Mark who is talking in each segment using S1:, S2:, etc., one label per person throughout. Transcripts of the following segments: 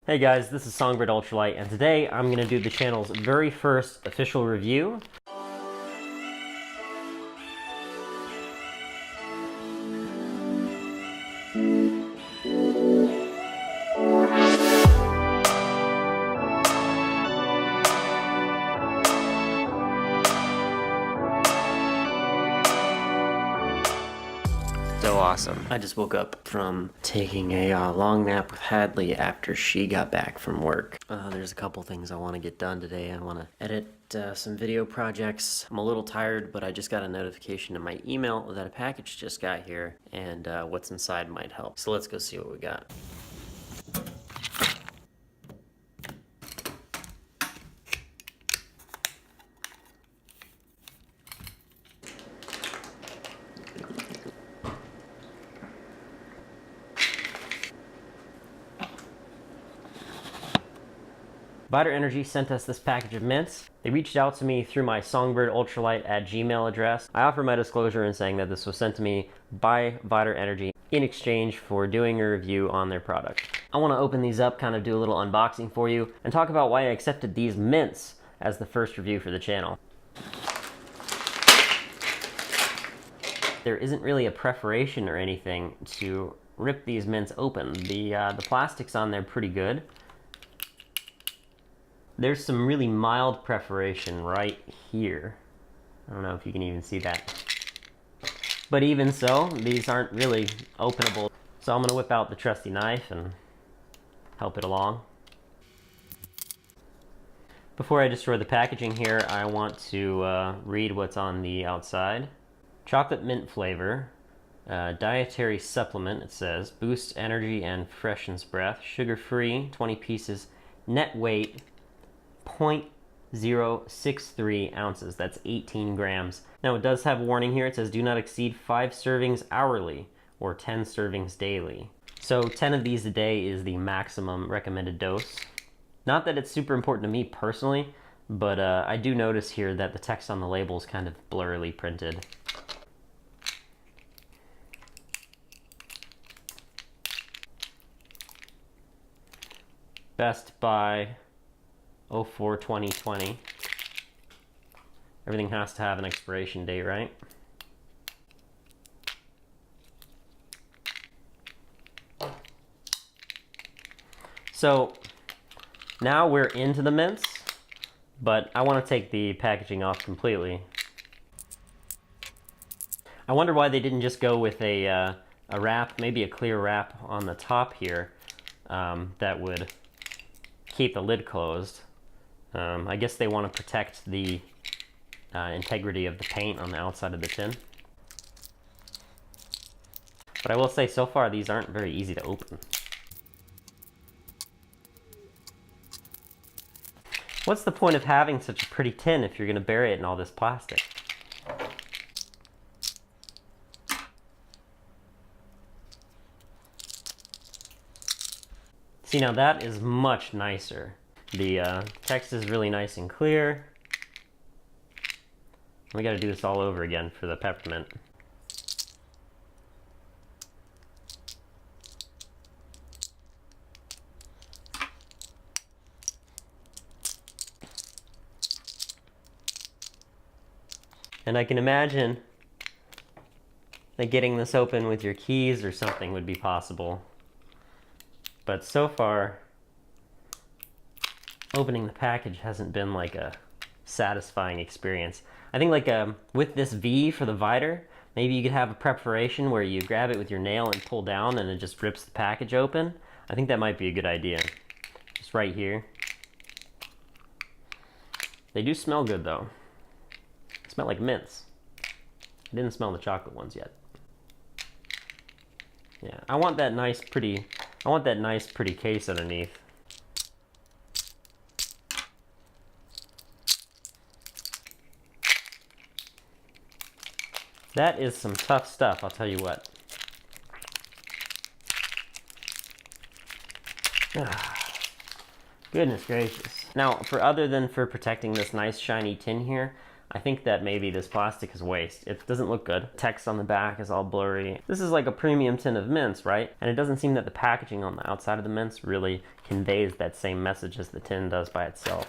S1: Hey guys, this is Songbird Ultralight, and today I'm going to do the channel's very first official review. So awesome. I just woke up from taking a long nap with Hadley after she got back from work. There's a couple things I want to get done today. I want to edit some video projects. I'm a little tired, but I just got a notification in my email that a package just got here, and what's inside might help. So let's go see what we got. Vital Energy sent us this package of mints. They reached out to me through my songbird@gmail address. I offer my disclosure in saying that this was sent to me by Vital Energy in exchange for doing a review on their product. I want to open these up, kind of do a little unboxing for you, and talk about why I accepted these mints as the first review for the channel. There isn't really a preparation or anything to rip these mints open. The plastic's on there pretty good. There's some really mild preparation right here. I don't know if you can even see that. But even so, these aren't really openable. So I'm gonna whip out the trusty knife and help it along. Before I destroy the packaging here, I want to read what's on the outside. Chocolate mint flavor, dietary supplement, it says. Boosts energy and freshens breath. Sugar-free, 20 pieces. Net weight, 0.063 ounces. That's 18 grams. Now it does have a warning here. It says do not exceed 5 servings hourly or 10 servings daily. So 10 of these a day is the maximum recommended dose. Not that it's super important to me personally, but I do notice here that the text on the label is kind of blurrily printed. Best by 04/2020. Everything has to have an expiration date, right? So now we're into the mints, but I want to take the packaging off completely. I wonder why they didn't just go with a wrap, maybe a clear wrap on the top here that would keep the lid closed. I guess they want to protect the integrity of the paint on the outside of the tin. But I will say, so far, these aren't very easy to open. What's the point of having such a pretty tin if you're going to bury it in all this plastic? See, now that is much nicer. The text is really nice and clear. We gotta do this all over again for the peppermint. And I can imagine that getting this open with your keys or something would be possible. But so far, opening the package hasn't been like a satisfying experience. I think like with this V for the Viter, maybe you could have a preparation where you grab it with your nail and pull down and it just rips the package open. I think that might be a good idea. Just right here. They do smell good though. They smell like mints. I didn't smell the chocolate ones yet. Yeah, I want that nice pretty case underneath. That is some tough stuff, I'll tell you what. Goodness gracious. Now, other than for protecting this nice shiny tin here, I think that maybe this plastic is waste. It doesn't look good. Text on the back is all blurry. This is like a premium tin of mints, right? And it doesn't seem that the packaging on the outside of the mints really conveys that same message as the tin does by itself.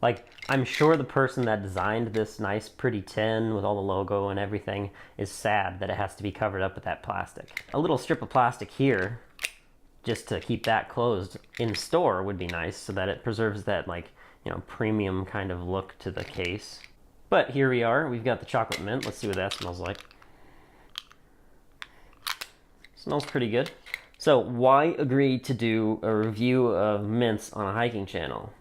S1: Like, I'm sure the person that designed this nice pretty tin with all the logo and everything is sad that it has to be covered up with that plastic. A little strip of plastic here, just to keep that closed in store, would be nice so that it preserves that, like, you know, premium kind of look to the case. But here we are, we've got the chocolate mint. Let's see what that smells like. Smells pretty good. So why agree to do a review of mints on a hiking channel?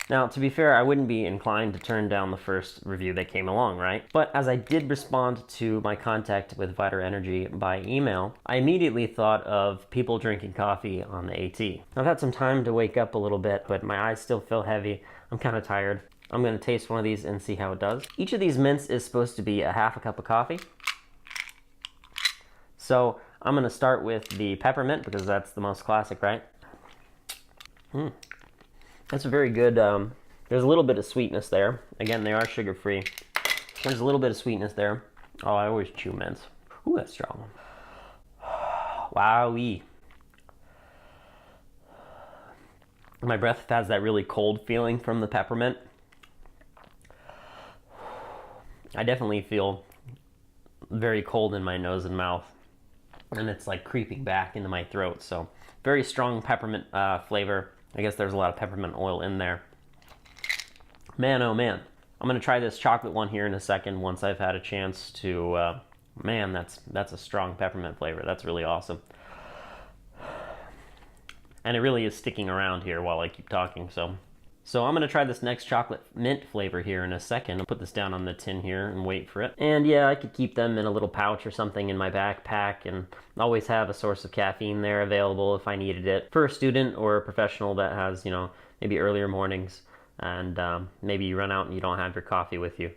S1: Now, to be fair, I wouldn't be inclined to turn down the first review that came along, right? But as I did respond to my contact with Viter Energy by email, I immediately thought of people drinking coffee on the AT. I've had some time to wake up a little bit, but my eyes still feel heavy. I'm kind of tired. I'm going to taste one of these and see how it does. Each of these mints is supposed to be a half a cup of coffee. So I'm going to start with the peppermint because that's the most classic, right? That's a very good, there's a little bit of sweetness there. Again, they are sugar-free. There's a little bit of sweetness there. Oh, I always chew mints. Ooh, that's strong. Wowee. My breath has that really cold feeling from the peppermint. I definitely feel very cold in my nose and mouth. And it's like creeping back into my throat. So very strong peppermint flavor. I guess there's a lot of peppermint oil in there. Man, oh man. I'm going to try this chocolate one here in a second once I've had a chance to... man, that's a strong peppermint flavor. That's really awesome. And it really is sticking around here while I keep talking, so I'm going to try this next chocolate mint flavor here in a second. I'll put this down on the tin here and wait for it. And yeah, I could keep them in a little pouch or something in my backpack and always have a source of caffeine there available if I needed it. For a student or a professional that has, you know, maybe earlier mornings and maybe you run out and you don't have your coffee with you,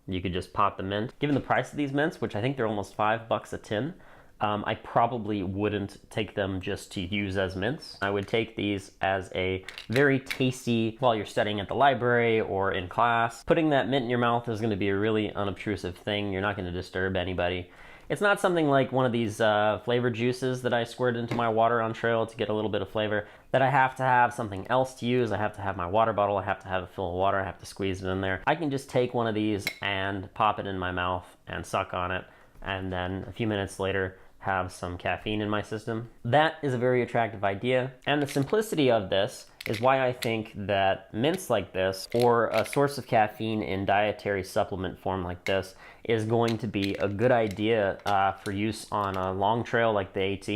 S1: you could just pop the mint. Given the price of these mints, which I think they're almost $5 a tin, I probably wouldn't take them just to use as mints. I would take these as a very tasty, while you're studying at the library or in class. Putting that mint in your mouth is going to be a really unobtrusive thing. You're not going to disturb anybody. It's not something like one of these flavored juices that I squirt into my water on trail to get a little bit of flavor, that I have to have something else to use. I have to have my water bottle, I have to have it full of water, I have to squeeze it in there. I can just take one of these and pop it in my mouth and suck on it, and then a few minutes later, have some caffeine in my system. That is a very attractive idea, and the simplicity of this is why I think that mints like this, or a source of caffeine in dietary supplement form like this, is going to be a good idea for use on a long trail like the AT.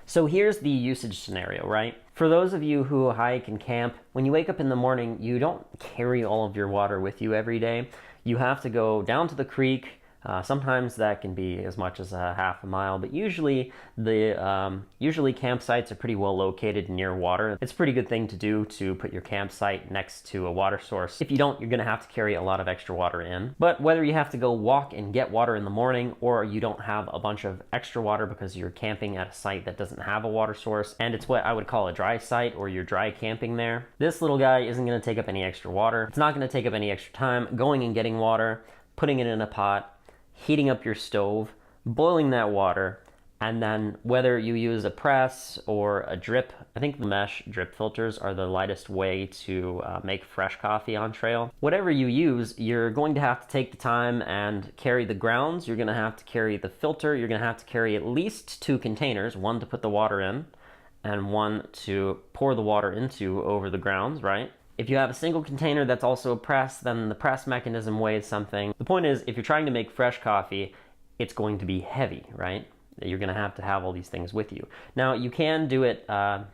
S1: So here's the usage scenario, right? For those of you who hike and camp, when you wake up in the morning, you don't carry all of your water with you every day. You have to go down to the creek. Sometimes that can be as much as a half a mile, but usually campsites are pretty well located near water. It's a pretty good thing to do to put your campsite next to a water source. If you don't, you're going to have to carry a lot of extra water in. But whether you have to go walk and get water in the morning, or you don't have a bunch of extra water because you're camping at a site that doesn't have a water source, and it's what I would call a dry site, or you're dry camping there, this little guy isn't going to take up any extra water. It's not going to take up any extra time going and getting water, putting it in a pot, heating up your stove, boiling that water, and then whether you use a press or a drip, I think the mesh drip filters are the lightest way to make fresh coffee on trail. Whatever you use, you're going to have to take the time and carry the grounds, you're going to have to carry the filter, you're going to have to carry at least 2 containers, one to put the water in, and one to pour the water into over the grounds, right? If you have a single container that's also a press, then the press mechanism weighs something. The point is, if you're trying to make fresh coffee, it's going to be heavy, right? You're going to have all these things with you. Now, you can do it, I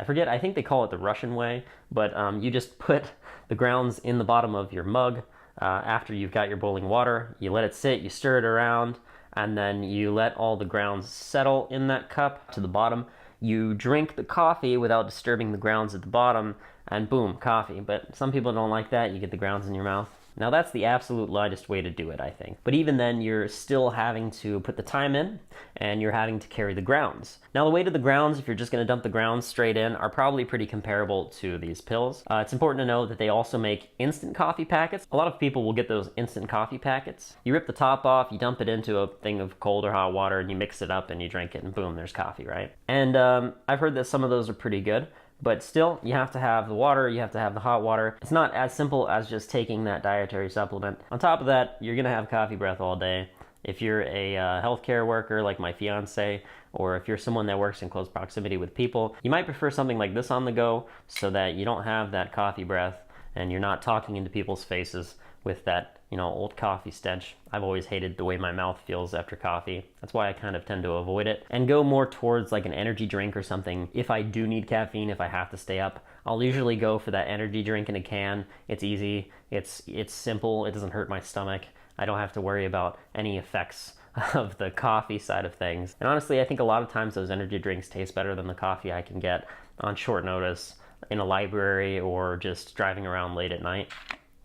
S1: forget, I think they call it the Russian way, but you just put the grounds in the bottom of your mug after you've got your boiling water. You let it sit, you stir it around, and then you let all the grounds settle in that cup to the bottom. You drink the coffee without disturbing the grounds at the bottom, and boom, coffee. But some people don't like that. You get the grounds in your mouth. Now that's the absolute lightest way to do it, I think. But even then, you're still having to put the time in, and you're having to carry the grounds. Now the weight of the grounds, if you're just going to dump the grounds straight in, are probably pretty comparable to these pills. It's important to know that they also make instant coffee packets. A lot of people will get those instant coffee packets. You rip the top off, you dump it into a thing of cold or hot water, and you mix it up and you drink it, and boom, there's coffee, right? And I've heard that some of those are pretty good. But still, you have to have the water, you have to have the hot water. It's not as simple as just taking that dietary supplement. On top of that, you're gonna have coffee breath all day. If you're a healthcare worker like my fiance, or if you're someone that works in close proximity with people, you might prefer something like this on the go so that you don't have that coffee breath and you're not talking into people's faces with that, old coffee stench. I've always hated the way my mouth feels after coffee. That's why I kind of tend to avoid it and go more towards like an energy drink or something. If I do need caffeine, if I have to stay up, I'll usually go for that energy drink in a can. It's easy, it's simple, it doesn't hurt my stomach. I don't have to worry about any effects of the coffee side of things. And honestly, I think a lot of times those energy drinks taste better than the coffee I can get on short notice in a library or just driving around late at night.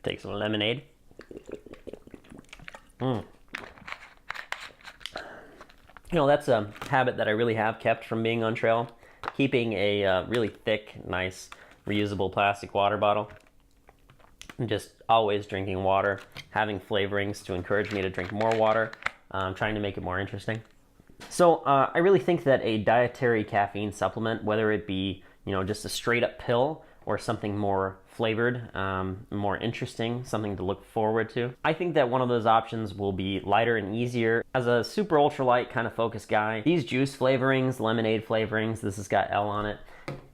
S1: Take some lemonade. That's a habit that I really have kept from being on trail. Keeping a really thick, nice, reusable plastic water bottle. And just always drinking water. Having flavorings to encourage me to drink more water. Trying to make it more interesting. So I really think that a dietary caffeine supplement, whether it be, just a straight up pill or something more flavored, more interesting, something to look forward to. I think that one of those options will be lighter and easier. As a super ultralight kind of focused guy, these juice flavorings, lemonade flavorings, this has got L on it,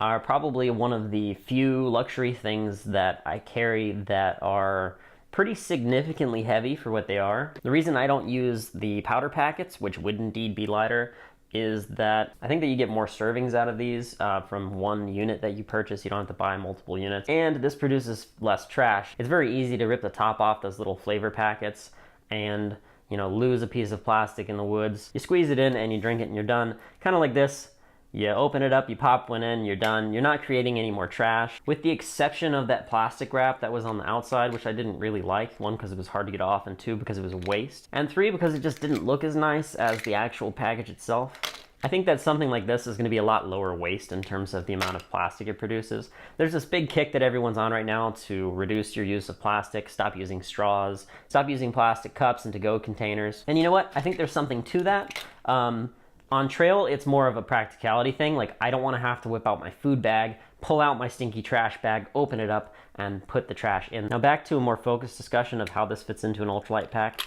S1: are probably one of the few luxury things that I carry that are pretty significantly heavy for what they are. The reason I don't use the powder packets, which would indeed be lighter, is that I think that you get more servings out of these from one unit that you purchase. You don't have to buy multiple units. And this produces less trash. It's very easy to rip the top off those little flavor packets and, lose a piece of plastic in the woods. You squeeze it in and you drink it and you're done. Kind of like this. You open it up, you pop one in, you're done. You're not creating any more trash. With the exception of that plastic wrap that was on the outside, which I didn't really like. One, because it was hard to get off, and two, because it was a waste. And three, because it just didn't look as nice as the actual package itself. I think that something like this is going to be a lot lower waste in terms of the amount of plastic it produces. There's this big kick that everyone's on right now to reduce your use of plastic, stop using straws, stop using plastic cups and to-go containers. And you know what? I think there's something to that. On trail, it's more of a practicality thing. Like, I don't want to have to whip out my food bag, pull out my stinky trash bag, open it up, and put the trash in. Now back to a more focused discussion of how this fits into an ultralight pack.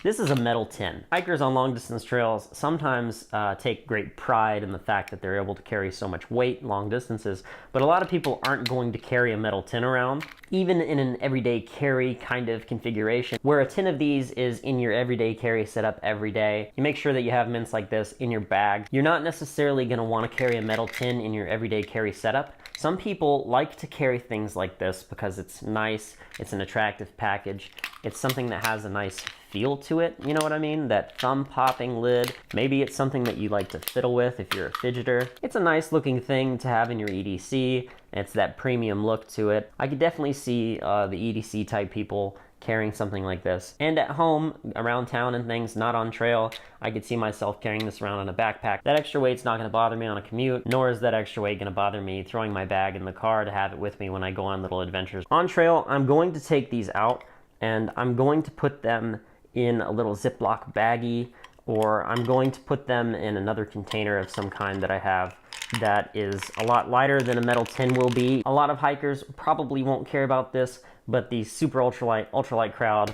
S1: This is a metal tin. Hikers on long distance trails sometimes take great pride in the fact that they're able to carry so much weight long distances, but a lot of people aren't going to carry a metal tin around, even in an everyday carry kind of configuration, where a tin of these is in your everyday carry setup every day. You make sure that you have mints like this in your bag. You're not necessarily going to want to carry a metal tin in your everyday carry setup. Some people like to carry things like this because it's nice, it's an attractive package, it's something that has a nice feel to it, you know what I mean? That thumb-popping lid. Maybe it's something that you like to fiddle with if you're a fidgeter. It's a nice looking thing to have in your EDC. It's that premium look to it. I could definitely see the EDC type people carrying something like this. And at home, around town and things, not on trail, I could see myself carrying this around in a backpack. That extra weight's not gonna bother me on a commute, nor is that extra weight gonna bother me throwing my bag in the car to have it with me when I go on little adventures. On trail, I'm going to take these out and I'm going to put them in a little Ziploc baggie, or I'm going to put them in another container of some kind that I have that is a lot lighter than a metal tin will be. A lot of hikers probably won't care about this, but the super ultralight crowd,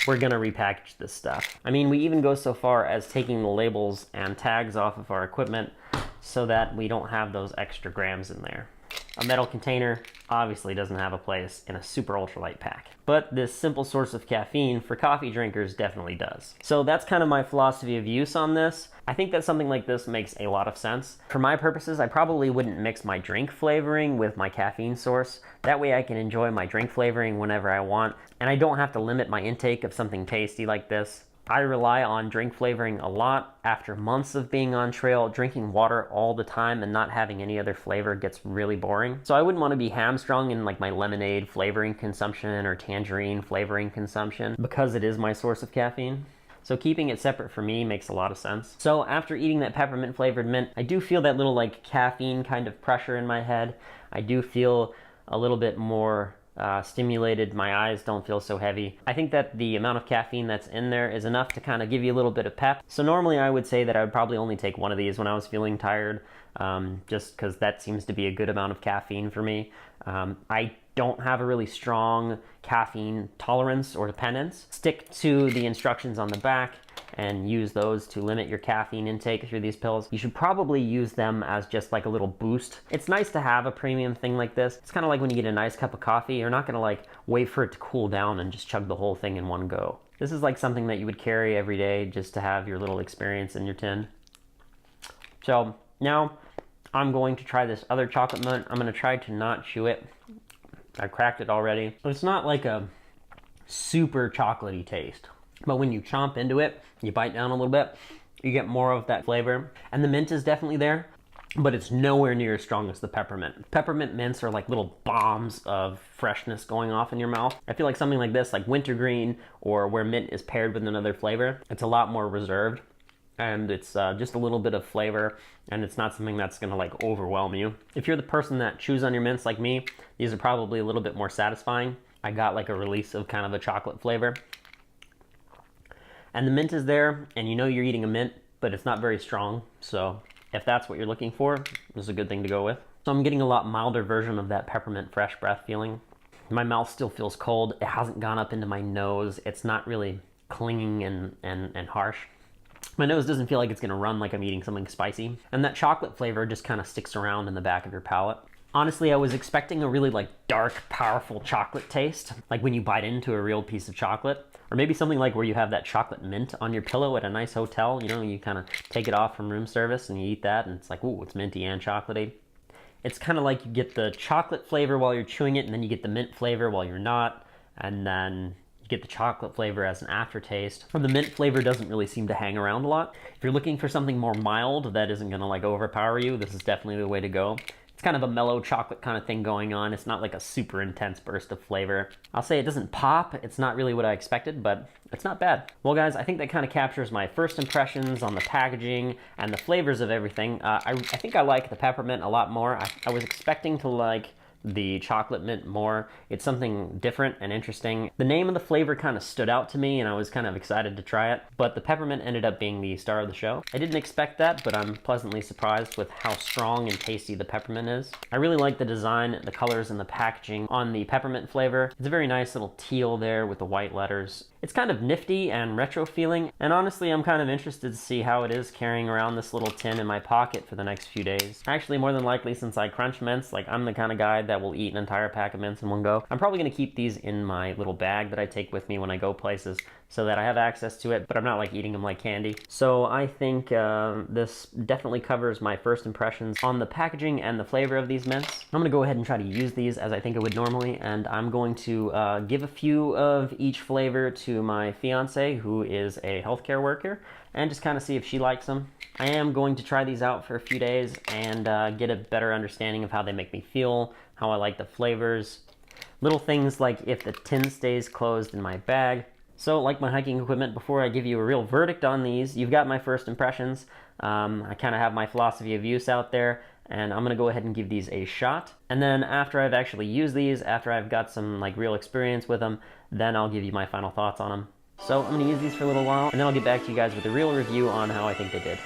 S1: we're gonna repackage this stuff. I mean, we even go so far as taking the labels and tags off of our equipment so that we don't have those extra grams in there. A metal container obviously doesn't have a place in a super ultralight pack, but this simple source of caffeine for coffee drinkers definitely does. So that's kind of my philosophy of use on this. I think that something like this makes a lot of sense. For my purposes, I probably wouldn't mix my drink flavoring with my caffeine source. That way I can enjoy my drink flavoring whenever I want, and I don't have to limit my intake of something tasty like this. I rely on drink flavoring a lot. After months of being on trail, drinking water all the time and not having any other flavor gets really boring. So I wouldn't want to be hamstrung in like my lemonade flavoring consumption or tangerine flavoring consumption because it is my source of caffeine. So keeping it separate for me makes a lot of sense. So after eating that peppermint flavored mint, I do feel that little like caffeine kind of pressure in my head. I do feel a little bit more stimulated. My eyes don't feel so heavy. I think that the amount of caffeine that's in there is enough to kind of give you a little bit of pep. So normally I would say that I would probably only take one of these when I was feeling tired, just because that seems to be a good amount of caffeine for me. I don't have a really strong caffeine tolerance or dependence. Stick to the instructions on the back and use those to limit your caffeine intake through these pills. You should probably use them as just like a little boost. It's nice to have a premium thing like this. It's kind of like when you get a nice cup of coffee, you're not gonna like wait for it to cool down and just chug the whole thing in one go. This is like something that you would carry every day just to have your little experience in your tin. So now I'm going to try this other chocolate mint. I'm gonna try to not chew it. I cracked it already. It's not like a super chocolatey taste, but when you chomp into it, you bite down a little bit, you get more of that flavor. And the mint is definitely there, but it's nowhere near as strong as the peppermint. Peppermint mints are like little bombs of freshness going off in your mouth. I feel like something like this, like wintergreen, or where mint is paired with another flavor, it's a lot more reserved. And it's just a little bit of flavor, and it's not something that's gonna like overwhelm you. If you're the person that chews on your mints like me, these are probably a little bit more satisfying. I got like a release of kind of a chocolate flavor. And the mint is there, and you know you're eating a mint, but it's not very strong. So if that's what you're looking for, this is a good thing to go with. So I'm getting a lot milder version of that peppermint fresh breath feeling. My mouth still feels cold. It hasn't gone up into my nose. It's not really clinging and harsh. My nose doesn't feel like it's gonna run like I'm eating something spicy. And that chocolate flavor just kind of sticks around in the back of your palate. Honestly, I was expecting a really like dark, powerful chocolate taste, like when you bite into a real piece of chocolate. Or maybe something like where you have that chocolate mint on your pillow at a nice hotel. You know, you kind of take it off from room service and you eat that and it's like, ooh, it's minty and chocolatey. It's kind of like you get the chocolate flavor while you're chewing it, and then you get the mint flavor while you're not, and then get the chocolate flavor as an aftertaste. Or the mint flavor doesn't really seem to hang around a lot. If you're looking for something more mild that isn't gonna like overpower you, this is definitely the way to go. It's kind of a mellow chocolate kind of thing going on. It's not like a super intense burst of flavor. I'll say it doesn't pop. It's not really what I expected, but it's not bad. Well guys, I think that kind of captures my first impressions on the packaging and the flavors of everything. I think I like the peppermint a lot more. I was expecting to like the chocolate mint more. It's something different and interesting. The name of the flavor kind of stood out to me and I was kind of excited to try it, but the peppermint ended up being the star of the show. I didn't expect that, but I'm pleasantly surprised with how strong and tasty the peppermint is. I really like the design, the colors, and the packaging on the peppermint flavor. It's a very nice little teal there with the white letters. It's kind of nifty and retro feeling, and honestly I'm kind of interested to see how it is carrying around this little tin in my pocket for the next few days. Actually, more than likely, since I crunch mints, like I'm the kind of guy that will eat an entire pack of mints in one go. I'm probably going to keep these in my little bag that I take with me when I go places so that I have access to it, but I'm not like eating them like candy. So I think this definitely covers my first impressions on the packaging and the flavor of these mints. I'm gonna go ahead and try to use these as I think I would normally, and I'm going to give a few of each flavor to my fiance, who is a healthcare worker, and just kind of see if she likes them. I am going to try these out for a few days and get a better understanding of how they make me feel, how I like the flavors, little things like if the tin stays closed in my bag. So like my hiking equipment, before I give you a real verdict on these, you've got my first impressions. I kind of have my philosophy of use out there, and I'm gonna go ahead and give these a shot. And then after I've actually used these, after I've got some like real experience with them, then I'll give you my final thoughts on them. So I'm gonna use these for a little while, and then I'll get back to you guys with a real review on how I think they did.